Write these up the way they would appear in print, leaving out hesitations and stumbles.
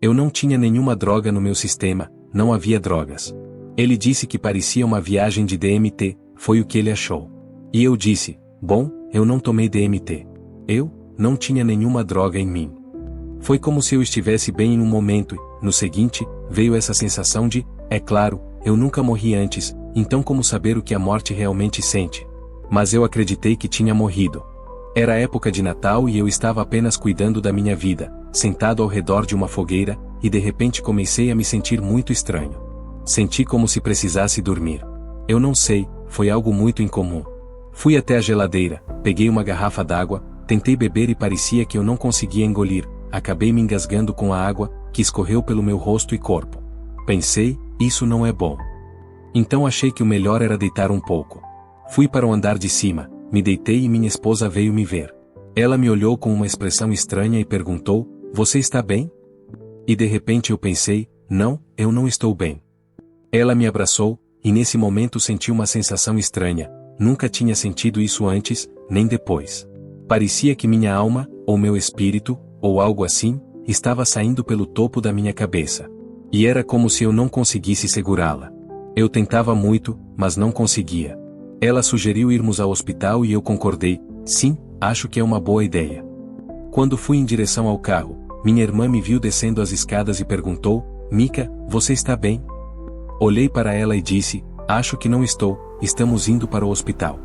Eu não tinha nenhuma droga no meu sistema, não havia drogas. Ele disse que parecia uma viagem de DMT, foi o que ele achou. E eu disse, bom, eu não tomei DMT. Eu não tinha nenhuma droga em mim. Foi como se eu estivesse bem em um momento e, no seguinte, veio essa sensação de, é claro, eu nunca morri antes, então como saber o que a morte realmente sente? Mas eu acreditei que tinha morrido. Era época de Natal e eu estava apenas cuidando da minha vida, sentado ao redor de uma fogueira, e de repente comecei a me sentir muito estranho. Senti como se precisasse dormir. Eu não sei, foi algo muito incomum. Fui até a geladeira, peguei uma garrafa d'água, tentei beber e parecia que eu não conseguia engolir, acabei me engasgando com a água, que escorreu pelo meu rosto e corpo. Pensei, isso não é bom. Então achei que o melhor era deitar um pouco. Fui para o andar de cima, me deitei e minha esposa veio me ver. Ela me olhou com uma expressão estranha e perguntou, você está bem? E de repente eu pensei, não, eu não estou bem. Ela me abraçou, e nesse momento senti uma sensação estranha, nunca tinha sentido isso antes, nem depois. Parecia que minha alma, ou meu espírito, ou algo assim, estava saindo pelo topo da minha cabeça. E era como se eu não conseguisse segurá-la. Eu tentava muito, mas não conseguia. Ela sugeriu irmos ao hospital e eu concordei, sim, acho que é uma boa ideia. Quando fui em direção ao carro, minha irmã me viu descendo as escadas e perguntou, Mika, você está bem? Olhei para ela e disse, acho que não estou, estamos indo para o hospital.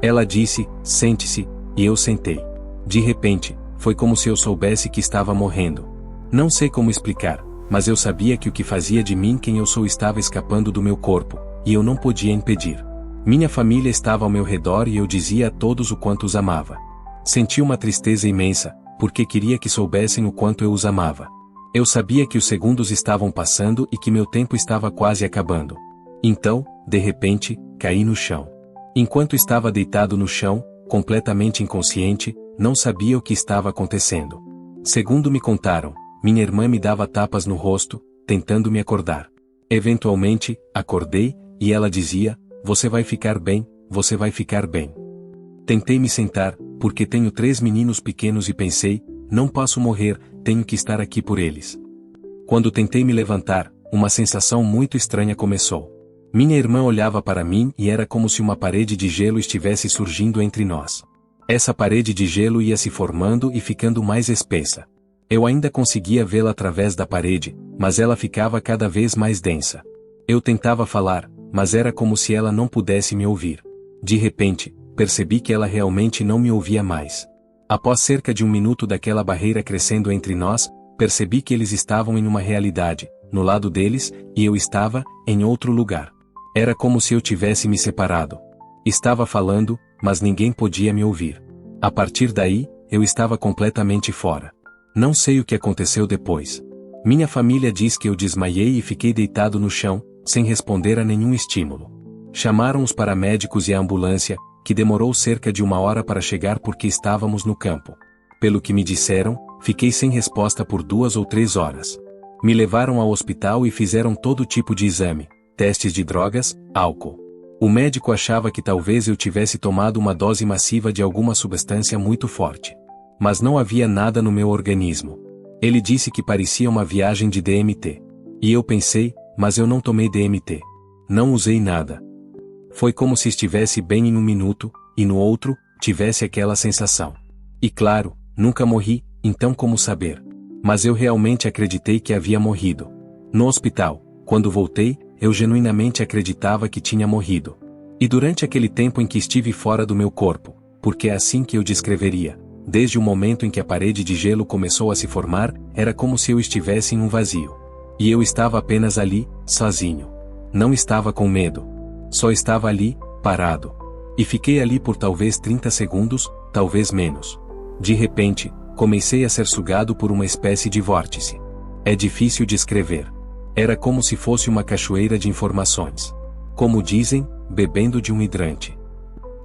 Ela disse, sente-se, e eu sentei. De repente, foi como se eu soubesse que estava morrendo. Não sei como explicar, mas eu sabia que o que fazia de mim quem eu sou estava escapando do meu corpo, e eu não podia impedir. Minha família estava ao meu redor e eu dizia a todos o quanto os amava. Senti uma tristeza imensa, porque queria que soubessem o quanto eu os amava. Eu sabia que os segundos estavam passando e que meu tempo estava quase acabando. Então, de repente, caí no chão. Enquanto estava deitado no chão, completamente inconsciente, não sabia o que estava acontecendo. Segundo me contaram, minha irmã me dava tapas no rosto, tentando me acordar. Eventualmente, acordei, e ela dizia, você vai ficar bem, você vai ficar bem. Tentei me sentar, porque tenho 3 meninos pequenos e pensei, não posso morrer, tenho que estar aqui por eles. Quando tentei me levantar, uma sensação muito estranha começou. Minha irmã olhava para mim e era como se uma parede de gelo estivesse surgindo entre nós. Essa parede de gelo ia se formando e ficando mais espessa. Eu ainda conseguia vê-la através da parede, mas ela ficava cada vez mais densa. Eu tentava falar, mas era como se ela não pudesse me ouvir. De repente, percebi que ela realmente não me ouvia mais. Após cerca de 1 minuto daquela barreira crescendo entre nós, percebi que eles estavam em uma realidade, no lado deles, e eu estava, em outro lugar. Era como se eu tivesse me separado. Estava falando, mas ninguém podia me ouvir. A partir daí, eu estava completamente fora. Não sei o que aconteceu depois. Minha família diz que eu desmaiei e fiquei deitado no chão, sem responder a nenhum estímulo. Chamaram os paramédicos e a ambulância, que demorou cerca de 1 hora para chegar porque estávamos no campo. Pelo que me disseram, fiquei sem resposta por 2 ou 3 horas. Me levaram ao hospital e fizeram todo tipo de exame, testes de drogas, álcool. O médico achava que talvez eu tivesse tomado uma dose massiva de alguma substância muito forte. Mas não havia nada no meu organismo. Ele disse que parecia uma viagem de DMT. E eu pensei, mas eu não tomei DMT. Não usei nada. Foi como se estivesse bem em 1 minuto, e no outro, tivesse aquela sensação. E claro, nunca morri, então como saber? Mas eu realmente acreditei que havia morrido. No hospital, quando voltei, eu genuinamente acreditava que tinha morrido. E durante aquele tempo em que estive fora do meu corpo, porque é assim que eu descreveria, desde o momento em que a parede de gelo começou a se formar, era como se eu estivesse em um vazio. E eu estava apenas ali, sozinho. Não estava com medo. Só estava ali, parado. E fiquei ali por talvez 30 segundos, talvez menos. De repente, comecei a ser sugado por uma espécie de vórtice. É difícil descrever. Era como se fosse uma cachoeira de informações. Como dizem, bebendo de um hidrante.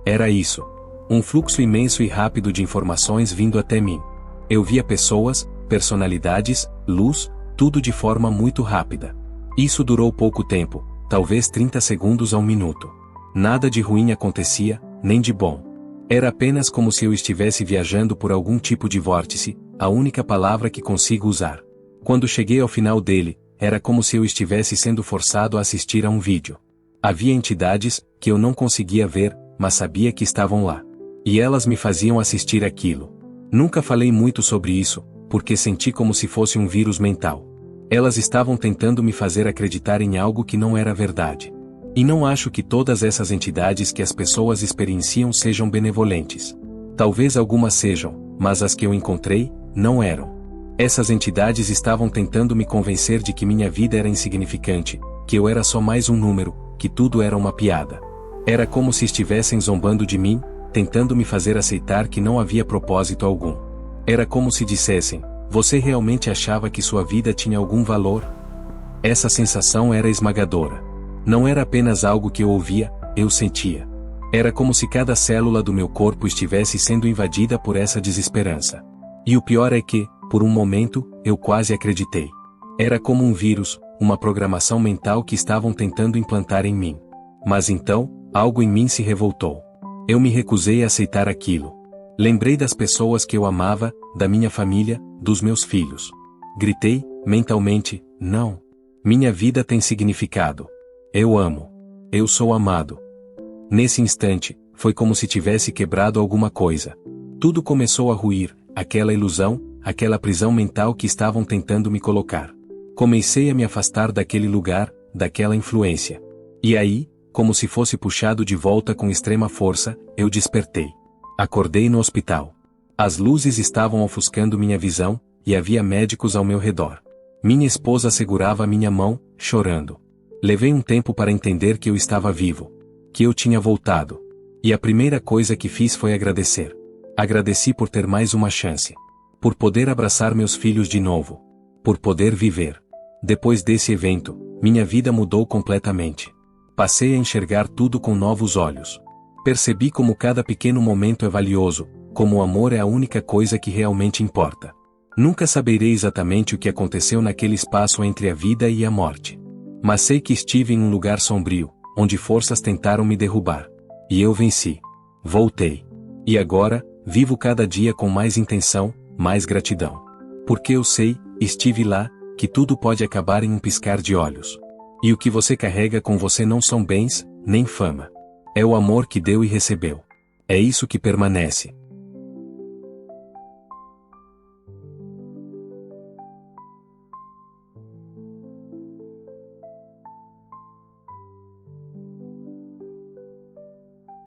Era isso. Um fluxo imenso e rápido de informações vindo até mim. Eu via pessoas, personalidades, luz, tudo de forma muito rápida. Isso durou pouco tempo, talvez 30 segundos a 1 minuto. Nada de ruim acontecia, nem de bom. Era apenas como se eu estivesse viajando por algum tipo de vórtice, a única palavra que consigo usar. Quando cheguei ao final dele, era como se eu estivesse sendo forçado a assistir a um vídeo. Havia entidades que eu não conseguia ver, mas sabia que estavam lá. E elas me faziam assistir aquilo. Nunca falei muito sobre isso, porque senti como se fosse um vírus mental. Elas estavam tentando me fazer acreditar em algo que não era verdade. E não acho que todas essas entidades que as pessoas experienciam sejam benevolentes. Talvez algumas sejam, mas as que eu encontrei, não eram. Essas entidades estavam tentando me convencer de que minha vida era insignificante, que eu era só mais um número, que tudo era uma piada. Era como se estivessem zombando de mim, tentando me fazer aceitar que não havia propósito algum. Era como se dissessem: você realmente achava que sua vida tinha algum valor? Essa sensação era esmagadora. Não era apenas algo que eu ouvia, eu sentia. Era como se cada célula do meu corpo estivesse sendo invadida por essa desesperança. E o pior é que, por um momento, eu quase acreditei. Era como um vírus, uma programação mental que estavam tentando implantar em mim. Mas então, algo em mim se revoltou. Eu me recusei a aceitar aquilo. Lembrei das pessoas que eu amava, da minha família, dos meus filhos. Gritei, mentalmente: não. Minha vida tem significado. Eu amo. Eu sou amado. Nesse instante, foi como se tivesse quebrado alguma coisa. Tudo começou a ruir, aquela ilusão, aquela prisão mental que estavam tentando me colocar. Comecei a me afastar daquele lugar, daquela influência. E aí, como se fosse puxado de volta com extrema força, eu despertei. Acordei no hospital. As luzes estavam ofuscando minha visão, e havia médicos ao meu redor. Minha esposa segurava a minha mão, chorando. Levei um tempo para entender que eu estava vivo. Que eu tinha voltado. E a primeira coisa que fiz foi agradecer. Agradeci por ter mais uma chance. Por poder abraçar meus filhos de novo. Por poder viver. Depois desse evento, minha vida mudou completamente. Passei a enxergar tudo com novos olhos. Percebi como cada pequeno momento é valioso, como o amor é a única coisa que realmente importa. Nunca saberei exatamente o que aconteceu naquele espaço entre a vida e a morte. Mas sei que estive em um lugar sombrio, onde forças tentaram me derrubar. E eu venci. Voltei. E agora, vivo cada dia com mais intenção, mais gratidão. Porque eu sei, estive lá, que tudo pode acabar em um piscar de olhos. E o que você carrega com você não são bens, nem fama. É o amor que deu e recebeu. É isso que permanece.